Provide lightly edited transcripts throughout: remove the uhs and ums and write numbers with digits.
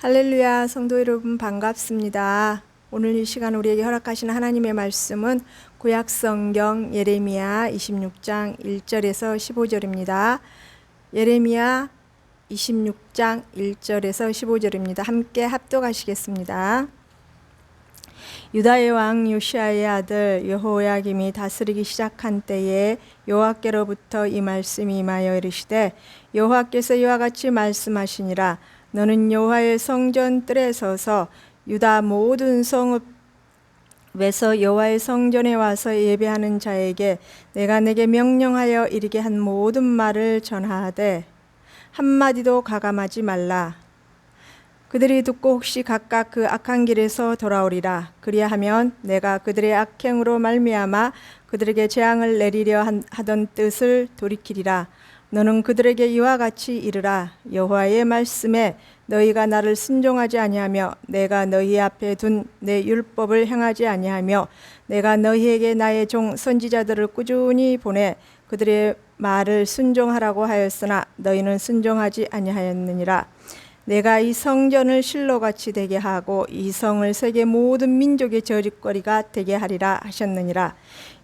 할렐루야, 성도 여러분 반갑습니다. 오늘 이 시간 우리에게 허락하신 하나님의 말씀은 구약 성경 예레미야 26장 1절에서 15절입니다. 예레미야 26장 1절에서 15절입니다. 함께 합독하시겠습니다. 유다의 왕 요시야의 아들 여호야김이 다스리기 시작한 때에 여호와께로부터 이 말씀이 임하여 이르시되 여호와께서 이와 같이 말씀하시니라. 너는 여호와의 성전 뜰에 서서 유다 모든 성읍에서 여호와의 성전에 와서 예배하는 자에게 내가 내게 명령하여 이르게 한 모든 말을 전하되 한마디도 가감하지 말라. 그들이 듣고 혹시 각각 그 악한 길에서 돌아오리라. 그리하면 내가 그들의 악행으로 말미암아 그들에게 재앙을 내리려 하던 뜻을 돌이키리라. 너는 그들에게 이와 같이 이르라. 여호와의 말씀에 너희가 나를 순종하지 아니하며 내가 너희 앞에 둔 내 율법을 행하지 아니하며 내가 너희에게 나의 종 선지자들을 꾸준히 보내 그들의 말을 순종하라고 하였으나 너희는 순종하지 아니하였느니라. 내가 이 성전을 실로같이 되게 하고 이 성을 세계 모든 민족의 저짓거리가 되게 하리라 하셨느니라.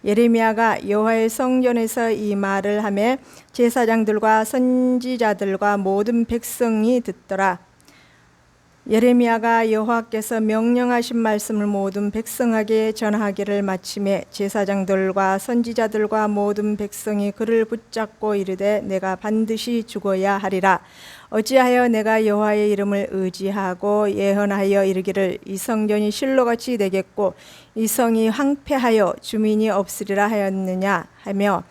예레미야가 여호와의 성전에서 이 말을 하매 제사장들과 선지자들과 모든 백성이 듣더라. 예레미야가 여호와께서 명령하신 말씀을 모든 백성에게 전하기를 마침에 제사장들과 선지자들과 모든 백성이 그를 붙잡고 이르되 내가 반드시 죽어야 하리라. 어찌하여 내가 여호와의 이름을 의지하고 예언하여 이르기를 이 성전이 실로같이 되겠고 이 성이 황폐하여 주민이 없으리라 하였느냐 하며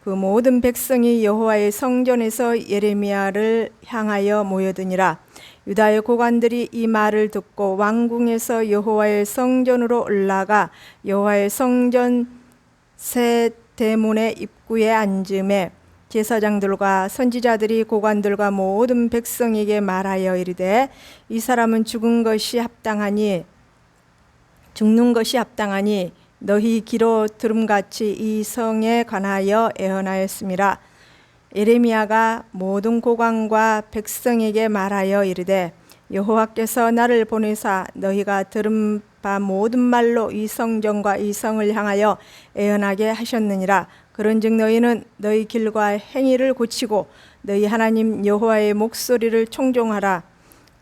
그 모든 백성이 여호와의 성전에서 예레미야를 향하여 모여드니라. 유다의 고관들이 이 말을 듣고 왕궁에서 여호와의 성전으로 올라가 여호와의 성전 새 대문의 입구에 앉음에 제사장들과 선지자들이 고관들과 모든 백성에게 말하여 이르되 이 사람은 죽는 것이 합당하니 너희 귀로 들음같이 이 성에 관하여 예언하였음이라. 예레미야가 모든 고관과 백성에게 말하여 이르되 여호와께서 나를 보내사 너희가 들은 바 모든 말로 이 성전과 이 성을 향하여 예언하게 하셨느니라. 그런즉 너희는 너희 길과 행위를 고치고 너희 하나님 여호와의 목소리를 청종하라.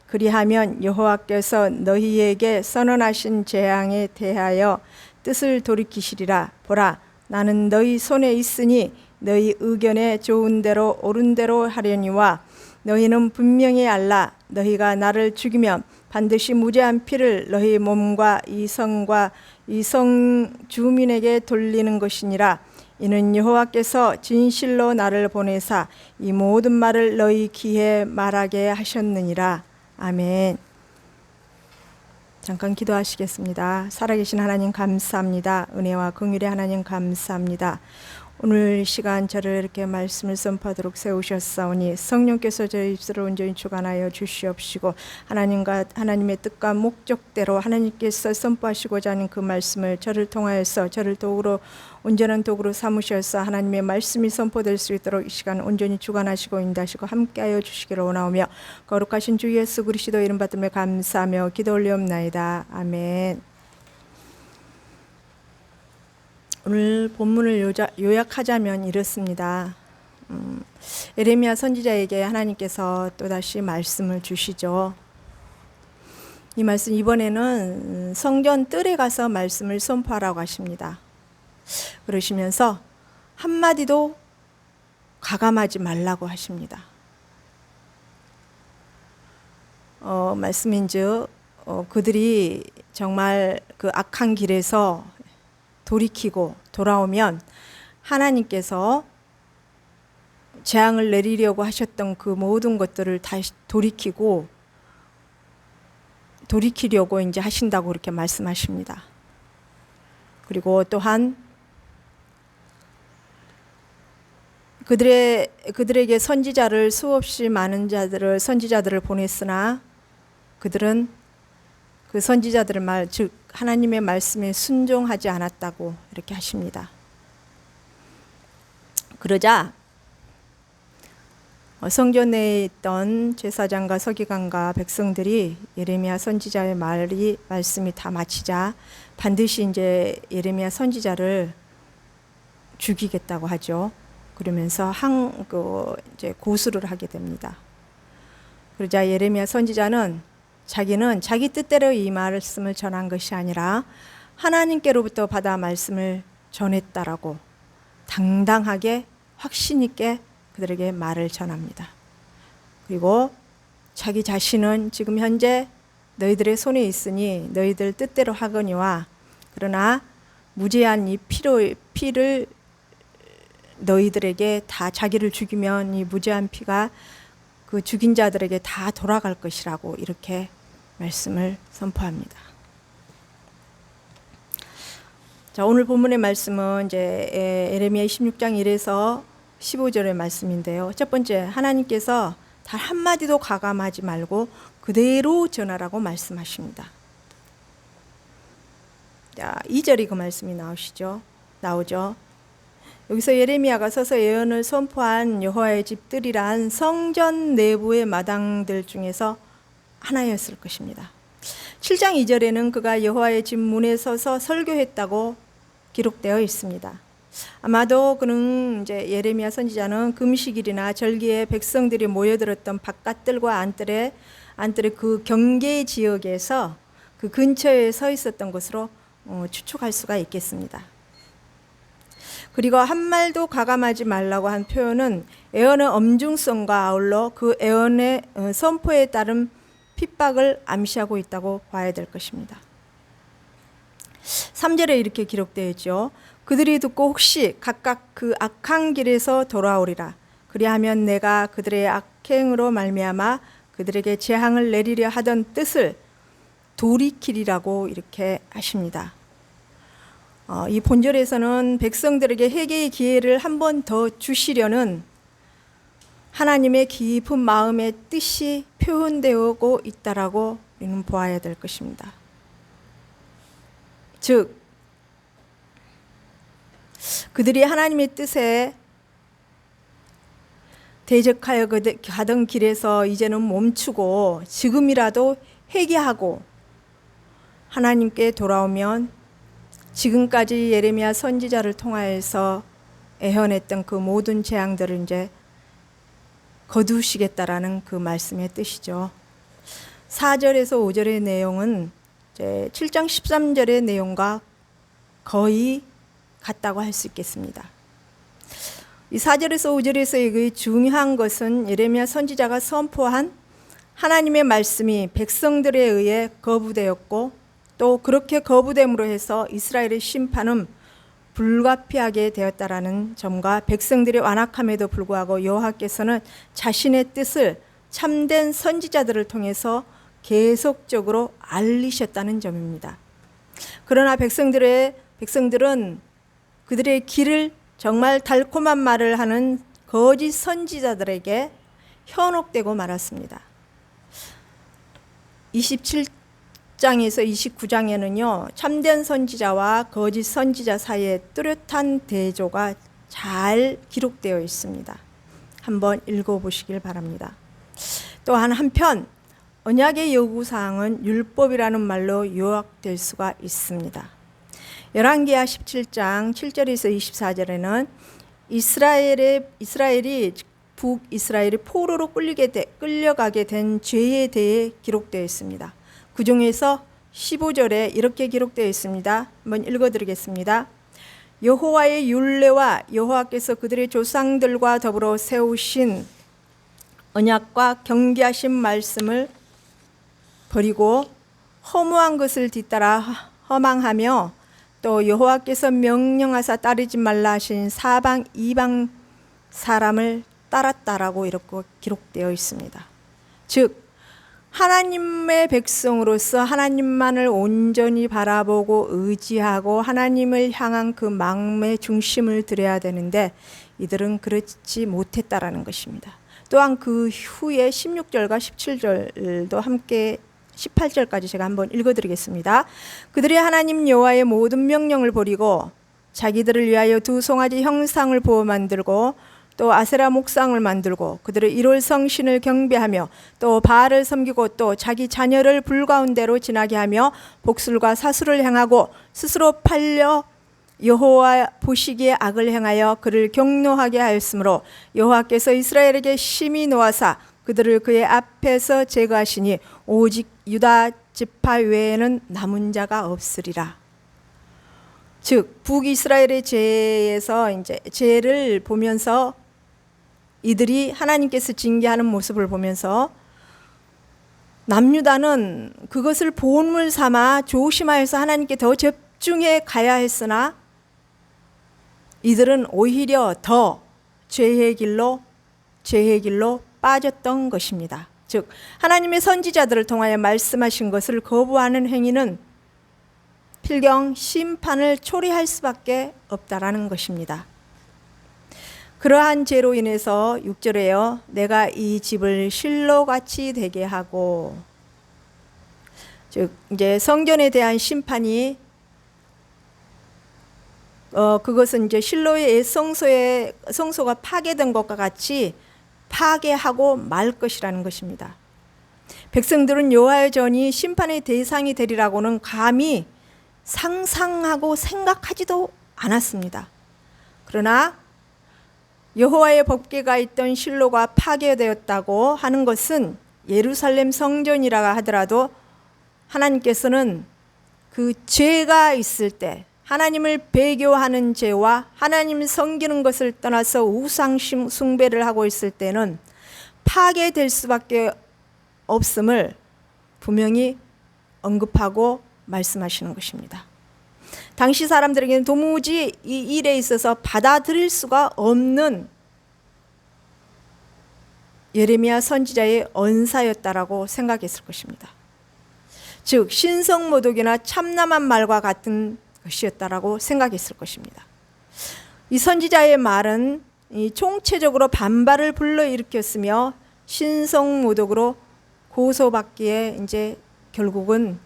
그리하면 여호와께서 너희에게 선언하신 재앙에 대하여 뜻을 돌이키시리라. 보라, 나는 너희 손에 있으니 너희 의견에 좋은 대로 옳은 대로 하려니와 너희는 분명히 알라. 너희가 나를 죽이면 반드시 무죄한 피를 너희 몸과 이 성과 이 성 주민에게 돌리는 것이니라. 이는 여호와께서 진실로 나를 보내사 이 모든 말을 너희 귀에 말하게 하셨느니라. 아멘. 잠깐 기도하시겠습니다. 살아계신 하나님 감사합니다. 은혜와 긍휼의 하나님 감사합니다. 오늘 시간 저를 이렇게 말씀을 선포하도록 세우셨사오니 성령께서 저희 입술을 온전히 주관하여 주시옵시고 하나님과 하나님의 뜻과 목적대로 하나님께서 선포하시고자 하는 그 말씀을 저를 통하여서 저를 도구로 온전한 도구로 삼으셔서 하나님의 말씀이 선포될 수 있도록 이 시간 온전히 주관하시고 인도하시고 함께하여 주시기를 원하오며 거룩하신 주 예수 그리스도 이름 받음에 감사하며 기도 올리옵나이다. 아멘. 오늘 본문을 요약하자면 이렇습니다. 예레미야 선지자에게 하나님께서 또다시 말씀을 주시죠. 이 말씀 이번에는 성전 뜰에 가서 말씀을 선포하라고 하십니다. 그러시면서 한마디도 가감하지 말라고 하십니다. 말씀인즉 그들이 정말 그 악한 길에서 돌이키고 돌아오면 하나님께서 재앙을 내리려고 하셨던 그 모든 것들을 다시 돌이키려고 이제 하신다고 그렇게 말씀하십니다. 그리고 또한 그들에게 선지자를 수없이 많은 선지자들을 보냈으나 그들은 그 선지자들의 말, 즉 하나님의 말씀에 순종하지 않았다고 이렇게 하십니다. 그러자 성전 내에 있던 제사장과 서기관과 백성들이 예레미야 선지자의 말씀이 다 마치자 반드시 이제 예레미야 선지자를 죽이겠다고 하죠. 그러면서 이제 고수를 하게 됩니다. 그러자 예레미야 선지자는 자기는 자기 뜻대로 이 말씀을 전한 것이 아니라 하나님께로부터 받아 말씀을 전했다라고 당당하게 확신 있게 그들에게 말을 전합니다. 그리고 자기 자신은 지금 현재 너희들의 손에 있으니 너희들 뜻대로 하거니와 그러나 무죄한 이 피를 너희들에게 다 자기를 죽이면 이 무죄한 피가 그 죽인 자들에게 다 돌아갈 것이라고 이렇게 말씀을 선포합니다. 자, 오늘 본문의 말씀은 이제 예레미야 26장 1에서 15절의 말씀인데요. 첫 번째, 하나님께서 단 한마디도 가감하지 말고 그대로 전하라고 말씀하십니다. 자, 2절이 그 말씀이 나오죠. 여기서 예레미야가 서서 예언을 선포한 여호와의 집들이란 성전 내부의 마당들 중에서 하나였을 것입니다. 7장 2절에는 그가 여호와의 집 문에 서서 설교했다고 기록되어 있습니다. 아마도 그는 이제 예레미야 선지자는 금식일이나 절기에 백성들이 모여들었던 바깥들과 안뜰의 그 경계 지역에서 그 근처에 서 있었던 것으로 추측할 수가 있겠습니다. 그리고 한 말도 가감하지 말라고 한 표현은 예언의 엄중성과 아울러 그 예언의 선포에 따른 핍박을 암시하고 있다고 봐야 될 것입니다. 3절에 이렇게 기록되어 있죠. 그들이 듣고 혹시 각각 그 악한 길에서 돌아오리라. 그리하면 내가 그들의 악행으로 말미암아 그들에게 재앙을 내리려 하던 뜻을 돌이키리라고 이렇게 하십니다. 이 본절에서는 백성들에게 회개의 기회를 한 번 더 주시려는 하나님의 깊은 마음의 뜻이 표현되고 있다라고 우리는 보아야 될 것입니다. 즉 그들이 하나님의 뜻에 대적하여 가던 길에서 이제는 멈추고 지금이라도 회개하고 하나님께 돌아오면 지금까지 예레미야 선지자를 통하여서 애현했던 그 모든 재앙들을 이제 거두시겠다라는 그 말씀의 뜻이죠. 4절에서 5절의 내용은 이제 7장 13절의 내용과 거의 같다고 할 수 있겠습니다. 이 4절에서 5절에서 중요한 것은 예레미야 선지자가 선포한 하나님의 말씀이 백성들에 의해 거부되었고 또 그렇게 거부됨으로 해서 이스라엘의 심판은 불가피하게 되었다라는 점과 백성들의 완악함에도 불구하고 여호와께서는 자신의 뜻을 참된 선지자들을 통해서 계속적으로 알리셨다는 점입니다. 그러나 백성들은 그들의 길을 정말 달콤한 말을 하는 거짓 선지자들에게 현혹되고 말았습니다. 27장에서 29장에는요, 참된 선지자와 거짓 선지자 사이에 뚜렷한 대조가 잘 기록되어 있습니다. 한번 읽어보시길 바랍니다. 또한 한편 언약의 요구사항은 율법이라는 말로 요약될 수가 있습니다. 열왕기하 17장 7절에서 24절에는 이스라엘이 북이스라엘이 포로로 끌려가게 된 죄에 대해 기록되어 있습니다. 그 중에서 15절에 이렇게 기록되어 있습니다. 한번 읽어드리겠습니다. 여호와의 율례와 여호와께서 그들의 조상들과 더불어 세우신 언약과 경계하신 말씀을 버리고 허무한 것을 뒤따라 허망하며 또 여호와께서 명령하사 따르지 말라 하신 사방 이방 사람을 따랐다라고 이렇게 기록되어 있습니다. 즉 하나님의 백성으로서 하나님만을 온전히 바라보고 의지하고 하나님을 향한 그 마음의 중심을 들여야 되는데 이들은 그렇지 못했다라는 것입니다. 또한 그 후에 16절과 17절도 함께 18절까지 제가 한번 읽어드리겠습니다. 그들이 하나님 여호와의 모든 명령을 버리고 자기들을 위하여 두 송아지 형상을 부어 만들고 또 아세라 목상을 만들고 그들의 일월 성신을 경배하며 또 바알을 섬기고 또 자기 자녀를 불 가운데로 지나게 하며 복술과 사수를 행하고 스스로 팔려 여호와 보시기에 악을 행하여 그를 경노하게 하였으므로 여호와께서 이스라엘에게 심히 노하사 그들을 그의 앞에서 제거하시니 오직 유다 지파 외에는 남은 자가 없으리라. 즉 북이스라엘의 죄에서 이제 죄를 보면서 이들이 하나님께서 징계하는 모습을 보면서 남유다는 그것을 본물 삼아 조심하여서 하나님께 더 집중해 가야 했으나 이들은 오히려 더 죄의 길로 빠졌던 것입니다. 즉 하나님의 선지자들을 통하여 말씀하신 것을 거부하는 행위는 필경 심판을 초래할 수밖에 없다라는 것입니다. 그러한 죄로 인해서 6절에요. 내가 이 집을 실로같이 되게 하고, 즉 이제 성전에 대한 심판이 그것은 이제 실로의 성소가 파괴된 것과 같이 파괴하고 말 것이라는 것입니다. 백성들은 여호와의 전이 심판의 대상이 되리라고는 감히 상상하고 생각하지도 않았습니다. 그러나 여호와의 법궤가 있던 실로가 파괴되었다고 하는 것은 예루살렘 성전이라 하더라도 하나님께서는 그 죄가 있을 때 하나님을 배교하는 죄와 하나님을 섬기는 것을 떠나서 우상 숭배를 하고 있을 때는 파괴될 수밖에 없음을 분명히 언급하고 말씀하시는 것입니다. 당시 사람들에게는 도무지 이 일에 있어서 받아들일 수가 없는 예레미야 선지자의 언사였다라고 생각했을 것입니다. 즉 신성모독이나 참남한 말과 같은 것이었다라고 생각했을 것입니다. 이 선지자의 말은 총체적으로 반발을 불러일으켰으며 신성모독으로 고소받기에 이제 결국은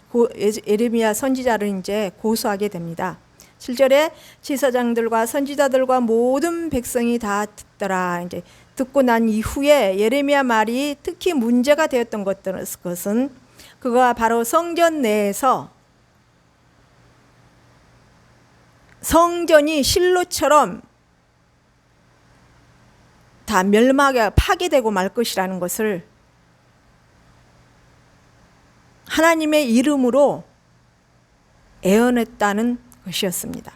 예레미야 선지자를 이제 고소하게 됩니다. 7절에 제사장들과 선지자들과 모든 백성이 다 듣더라. 이제 듣고 난 이후에 예레미야 말이 특히 문제가 되었던 것은 그가 바로 성전 내에서 성전이 실로처럼 다 멸망하게 파괴되고 말 것이라는 것을 하나님의 이름으로 애언했다는 것이었습니다.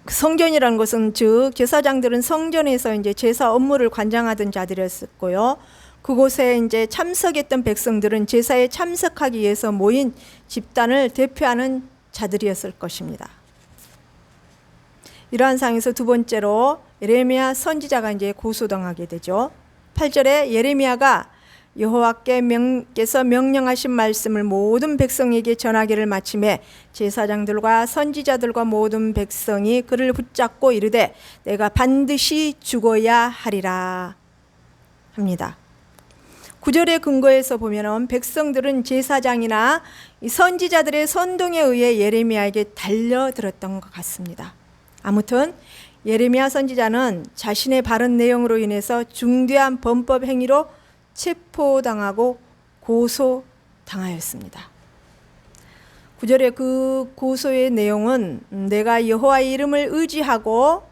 성전이라는 것은 즉 제사장들은 성전에서 이제 제사 업무를 관장하던 자들이었고요. 그곳에 이제 참석했던 백성들은 제사에 참석하기 위해서 모인 집단을 대표하는 자들이었을 것입니다. 이러한 상황에서 두 번째로 예레미야 선지자가 이제 고소당하게 되죠. 8절에 예레미야가 여호와께서 명령하신 말씀을 모든 백성에게 전하기를 마침에 제사장들과 선지자들과 모든 백성이 그를 붙잡고 이르되 내가 반드시 죽어야 하리라 합니다. 9절의 근거에서 보면 백성들은 제사장이나 선지자들의 선동에 의해 예레미야에게 달려들었던 것 같습니다. 아무튼 예레미야 선지자는 자신의 바른 내용으로 인해서 중대한 범법 행위로 체포당하고 고소당하였습니다. 9절의 그 고소의 내용은 내가 여호와의 이름을 의지하고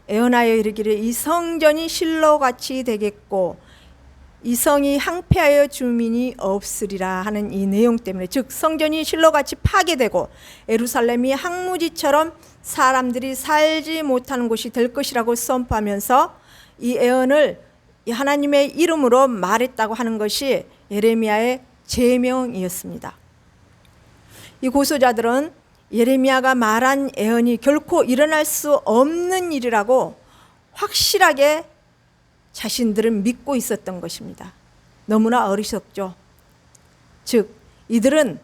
애언하여 이르기를 이 성전이 실로같이 되겠고 이 성이 항폐하여 주민이 없으리라 하는 이 내용 때문에, 즉 성전이 실로같이 파괴되고 예루살렘이 항무지처럼 사람들이 살지 못하는 곳이 될 것이라고 선포하면서 이 애언을 하나님의 이름으로 말했다고 하는 것이 예레미야의 제명이었습니다. 이 고소자들은 예레미야가 말한 애언이 결코 일어날 수 없는 일이라고 확실하게 자신들은 믿고 있었던 것입니다. 너무나 어리석죠. 즉 이들은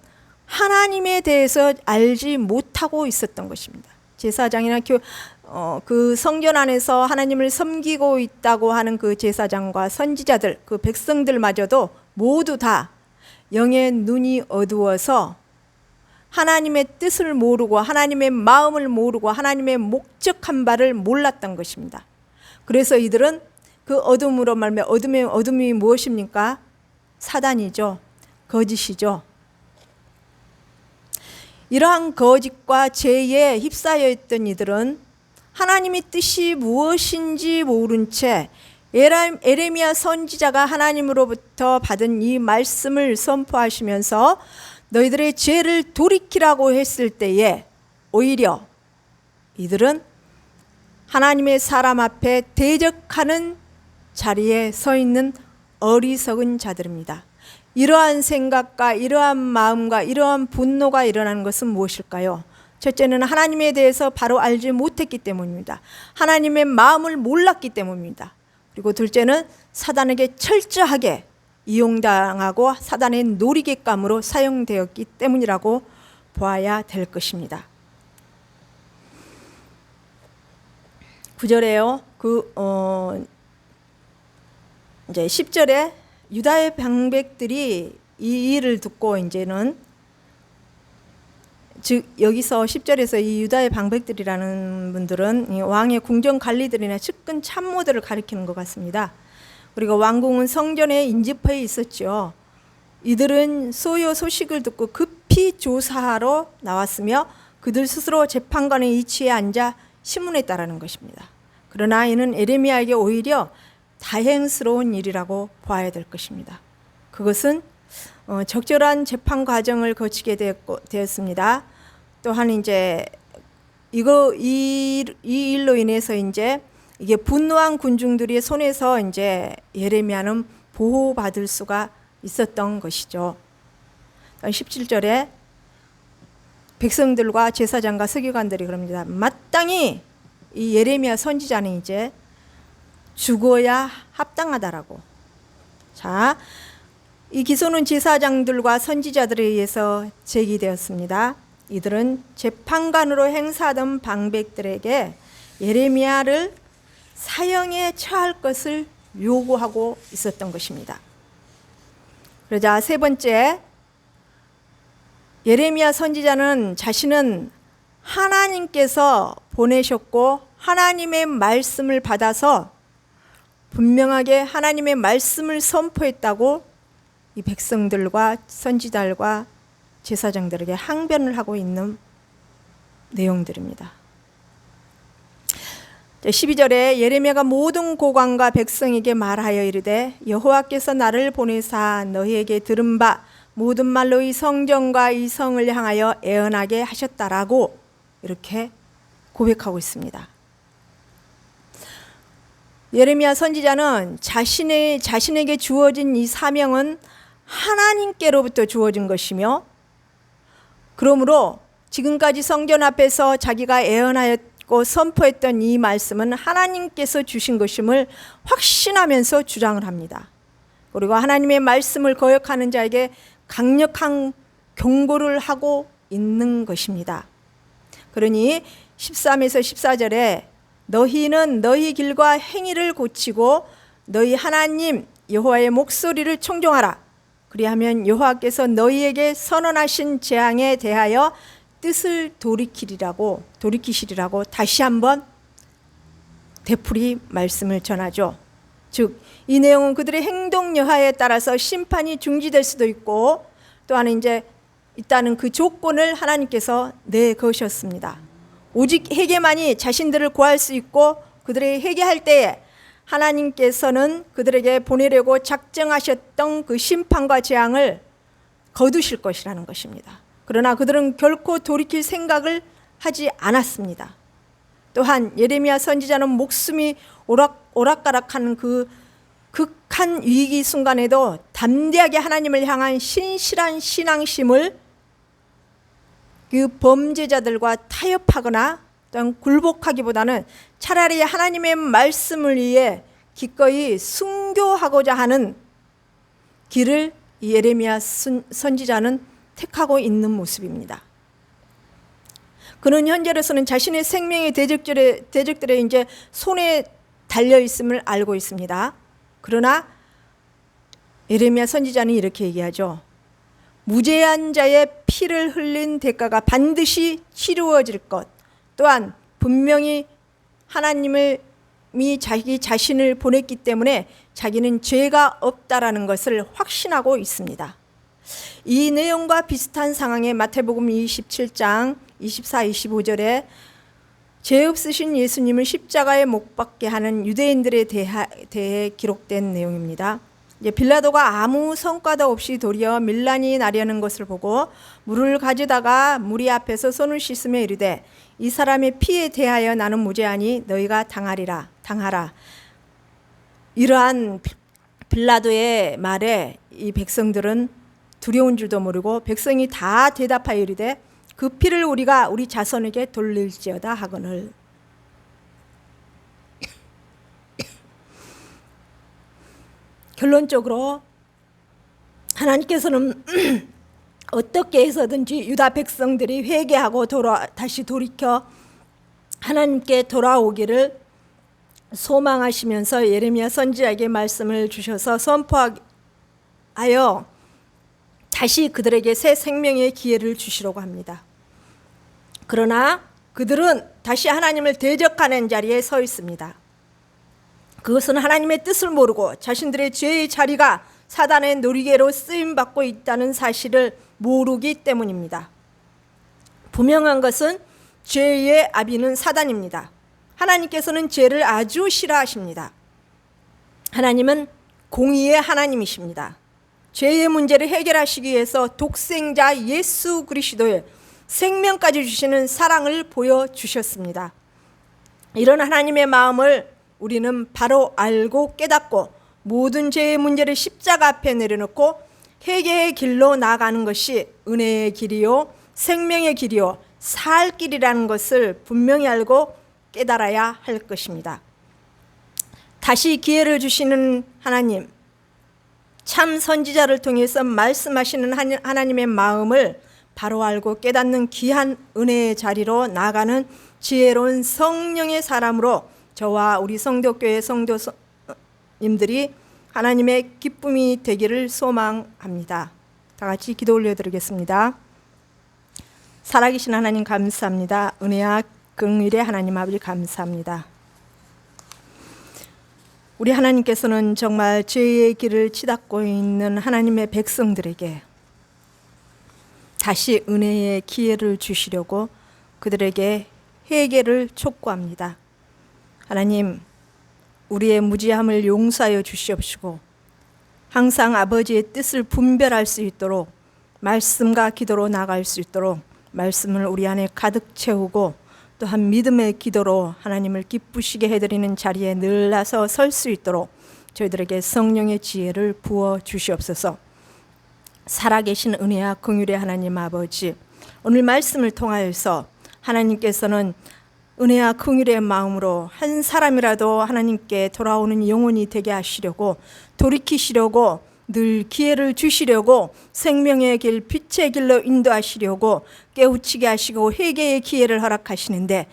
하나님에 대해서 알지 못하고 있었던 것입니다. 제사장이나 그 성전 안에서 하나님을 섬기고 있다고 하는 그 제사장과 선지자들, 그 백성들마저도 모두 다 영의 눈이 어두워서 하나님의 뜻을 모르고 하나님의 마음을 모르고 하나님의 목적한 바를 몰랐던 것입니다. 그래서 이들은 그 어둠으로 말미암아 어둠이 무엇입니까? 사단이죠. 거짓이죠. 이러한 거짓과 죄에 휩싸여 있던 이들은 하나님의 뜻이 무엇인지 모른 채 에레미야 선지자가 하나님으로부터 받은 이 말씀을 선포하시면서 너희들의 죄를 돌이키라고 했을 때에 오히려 이들은 하나님의 사람 앞에 대적하는 자리에 서 있는 어리석은 자들입니다. 이러한 생각과 이러한 마음과 이러한 분노가 일어나는 것은 무엇일까요? 첫째는 하나님에 대해서 바로 알지 못했기 때문입니다. 하나님의 마음을 몰랐기 때문입니다. 그리고 둘째는 사단에게 철저하게 이용당하고 사단의 놀이객감으로 사용되었기 때문이라고 보아야 될 것입니다. 9절에요. 이제 10절에 유다의 방백들이 이 일을 듣고 이제는 즉 여기서 10절에서 이 유다의 방백들이라는 분들은 왕의 궁정 관리들이나 측근 참모들을 가리키는 것 같습니다. 그리고 왕궁은 성전에 인접해 있었죠. 이들은 소요 소식을 듣고 급히 조사하러 나왔으며 그들 스스로 재판관의 위치에 앉아 심문했다라는 것입니다. 그러나 이는 에레미야에게 오히려 다행스러운 일이라고 봐야 될 것입니다. 그것은 적절한 재판 과정을 거치게 되었습니다. 또한 이제 이 일로 인해서 이제 이게 분노한 군중들의 손에서 이제 예레미야는 보호받을 수가 있었던 것이죠. 17절에 백성들과 제사장과 서기관들이 그럽니다. 마땅히 이 예레미야 선지자는 이제 죽어야 합당하다라고. 자, 이 기소는 제사장들과 선지자들에 의해서 제기되었습니다. 이들은 재판관으로 행사하던 방백들에게 예레미야를 사형에 처할 것을 요구하고 있었던 것입니다. 그러자 세 번째, 예레미야 선지자는 자신은 하나님께서 보내셨고 하나님의 말씀을 받아서 분명하게 하나님의 말씀을 선포했다고 이 백성들과 선지자들과 제사장들에게 항변을 하고 있는 내용들입니다. 12절에 예레미야가 모든 고관과 백성에게 말하여 이르되 여호와께서 나를 보내사 너희에게 들은 바 모든 말로 이 성전과 이 성을 향하여 애언하게 하셨다라고 이렇게 고백하고 있습니다. 예레미야 선지자는 자신에게 주어진 이 사명은 하나님께로부터 주어진 것이며 그러므로 지금까지 성전 앞에서 자기가 애언하였고 선포했던 이 말씀은 하나님께서 주신 것임을 확신하면서 주장을 합니다. 그리고 하나님의 말씀을 거역하는 자에게 강력한 경고를 하고 있는 것입니다. 그러니 13에서 14절에 너희는 너희 길과 행위를 고치고 너희 하나님 여호와의 목소리를 청종하라. 그리하면 여호와께서 너희에게 선언하신 재앙에 대하여 뜻을 돌이키시리라고 다시 한번 되풀이 말씀을 전하죠. 즉 이 내용은 그들의 행동 여하에 따라서 심판이 중지될 수도 있고 또한 이제 있다는 그 조건을 하나님께서 내거셨습니다. 오직 회개만이 자신들을 구할 수 있고 그들의 회개할 때에 하나님께서는 그들에게 보내려고 작정하셨던 그 심판과 재앙을 거두실 것이라는 것입니다. 그러나 그들은 결코 돌이킬 생각을 하지 않았습니다. 또한 예레미야 선지자는 목숨이 오락가락하는 그 극한 위기 순간에도 담대하게 하나님을 향한 신실한 신앙심을 그 범죄자들과 타협하거나 또는 굴복하기보다는 차라리 하나님의 말씀을 위해 기꺼이 순교하고자 하는 길을 예레미야 선지자는 택하고 있는 모습입니다. 그는 현재로서는 자신의 생명의 대적들의 이제 손에 달려 있음을 알고 있습니다. 그러나 예레미야 선지자는 이렇게 얘기하죠. 무죄한 자의 피를 흘린 대가가 반드시 치루어질 것, 또한 분명히 하나님이 자기 자신을 보냈기 때문에 자기는 죄가 없다라는 것을 확신하고 있습니다. 이 내용과 비슷한 상황에 마태복음 27장 24, 25절에 죄 없으신 예수님을 십자가에 못 박게 하는 유대인들에 대해 기록된 내용입니다. 빌라도가 아무 성과도 없이 도리어 밀란이 나려는 것을 보고 물을 가져다가 무리 앞에서 손을 씻으며 이르되 이 사람의 피에 대하여 나는 무죄하니 너희가 당하라. 이러한 빌라도의 말에 이 백성들은 두려운 줄도 모르고 백성이 다 대답하여 이르되 그 피를 우리가 우리 자손에게 돌릴지어다 하거늘. 결론적으로 하나님께서는 어떻게 해서든지 유다 백성들이 회개하고 다시 돌이켜 하나님께 돌아오기를 소망하시면서 예레미야 선지자에게 말씀을 주셔서 선포하여 다시 그들에게 새 생명의 기회를 주시려고 합니다. 그러나 그들은 다시 하나님을 대적하는 자리에 서 있습니다. 그것은 하나님의 뜻을 모르고 자신들의 죄의 자리가 사단의 놀이개로 쓰임받고 있다는 사실을 모르기 때문입니다. 분명한 것은 죄의 아비는 사단입니다. 하나님께서는 죄를 아주 싫어하십니다. 하나님은 공의의 하나님이십니다. 죄의 문제를 해결하시기 위해서 독생자 예수 그리스도의 생명까지 주시는 사랑을 보여주셨습니다. 이런 하나님의 마음을 우리는 바로 알고 깨닫고 모든 죄의 문제를 십자가 앞에 내려놓고 회개의 길로 나아가는 것이 은혜의 길이요 생명의 길이요 살 길이라는 것을 분명히 알고 깨달아야 할 것입니다. 다시 기회를 주시는 하나님, 참 선지자를 통해서 말씀하시는 하나님의 마음을 바로 알고 깨닫는 귀한 은혜의 자리로 나아가는 지혜로운 성령의 사람으로 저와 우리 성도교회 성도님들이 하나님의 기쁨이 되기를 소망합니다. 다 같이 기도 올려드리겠습니다. 살아계신 하나님 감사합니다. 은혜와 긍휼의 하나님 아버지 감사합니다. 우리 하나님께서는 정말 죄의 길을 치닫고 있는 하나님의 백성들에게 다시 은혜의 기회를 주시려고 그들에게 회개를 촉구합니다. 하나님, 우리의 무지함을 용서하여 주시옵시고 항상 아버지의 뜻을 분별할 수 있도록 말씀과 기도로 나아갈 수 있도록 말씀을 우리 안에 가득 채우고 또한 믿음의 기도로 하나님을 기쁘시게 해드리는 자리에 늘라서 설 수 있도록 저희들에게 성령의 지혜를 부어 주시옵소서. 살아계신 은혜와 긍휼의 하나님 아버지, 오늘 말씀을 통하여서 하나님께서는 은혜와 긍휼의 마음으로 한 사람이라도 하나님께 돌아오는 영혼이 되게 하시려고 돌이키시려고 늘 기회를 주시려고 생명의 길, 빛의 길로 인도하시려고 깨우치게 하시고 회개의 기회를 허락하시는데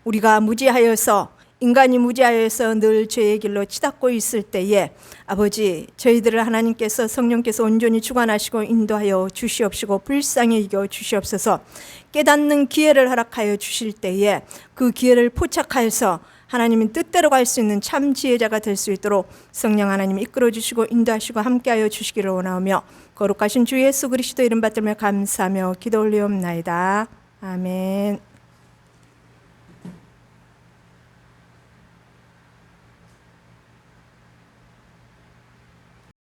우리가 무지하여서 인간이 무지하여서 늘 죄의 길로 치닫고 있을 때에 아버지 저희들을 하나님께서 성령께서 온전히 주관하시고 인도하여 주시옵시고 불쌍히 이겨 주시옵소서. 깨닫는 기회를 허락하여 주실 때에 그 기회를 포착하여서 하나님의 뜻대로 갈 수 있는 참 지혜자가 될 수 있도록 성령 하나님 이끌어 주시고 인도하시고 함께하여 주시기를 원하오며 거룩하신 주 예수 그리스도 이름 받들며 감사하며 기도 올리옵나이다. 아멘.